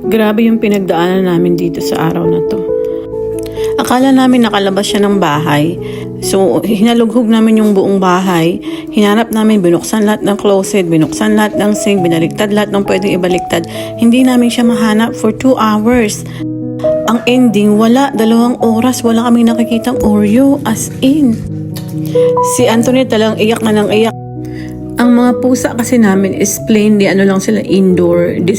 Grabe yung pinagdaanan namin dito sa araw na to. Akala namin nakalabas siya ng bahay. So, hinalughog namin yung buong bahay. Hinanap namin, binuksan lahat ng closet, binuksan lahat ng sink, binaliktad lahat ng pwedeng ibaliktad. Hindi namin siya mahanap for 2 hours. Ang ending, wala. 2 oras, wala kaming nakikitang Oreo. As in. Si Anthony talagang iyak na ng iyak. Ang mga pusa kasi namin is plainly, lang sila indoor. Hindi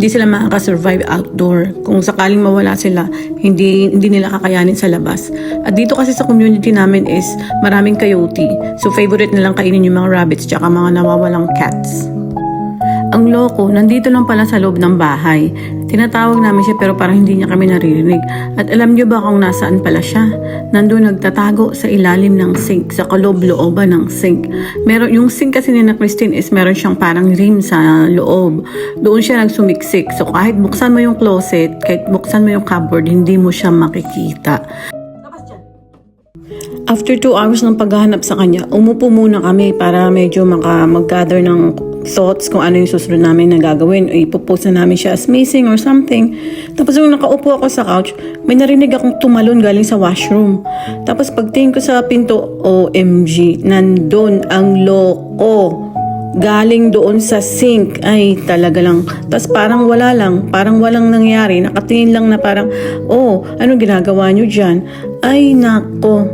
sila makaka-survive outdoor. Kung sakaling mawala sila, hindi nila kakayanin sa labas. At dito kasi sa community namin is maraming coyote. So favorite nilang kainin yung mga rabbits tsaka mga nawawalang cats. Ang loko, nandito lang pala sa loob ng bahay. Tinatawag namin siya pero parang hindi niya kami naririnig. At alam niyo ba kung nasaan pala siya? Nandun nagtatago sa ilalim ng sink, sa kaloob-looban ng sink. Yung sink kasi ni na Christine is meron siyang parang rim sa loob. Doon siya nagsumiksik. So kahit buksan mo yung closet, kahit buksan mo yung cupboard, hindi mo siya makikita. After 2 hours ng paghahanap sa kanya, umupo muna kami para medyo mag-gather ng thoughts kung ano yung susunod namin na gagawin. Ipopost na namin siya as missing or something. Tapos nung nakaupo ako sa couch, may narinig akong tumalon galing sa washroom. Tapos pagtingin ko sa pinto, OMG, nandun ang loko. Galing doon sa sink. Ay, talaga lang. Tapos parang wala lang. Parang walang nangyari. Nakatingin lang na parang, ano ginagawa nyo dyan? Ay, nako.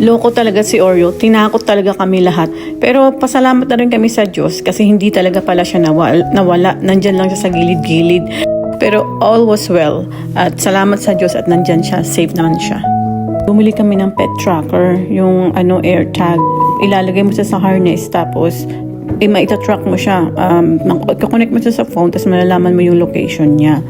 Loko talaga si Oreo. Tinakot talaga kami lahat. Pero pasalamat na rin kami sa Diyos kasi hindi talaga pala siya nawala. Nandyan lang siya sa gilid-gilid. Pero all was well. At salamat sa Diyos at nandyan siya. Safe naman siya. Bumili kami ng pet tracker. Yung air tag. Ilalagay mo siya sa harness. Tapos maita-track mo siya. Connect mo siya sa phone. Tapos malalaman mo yung location niya.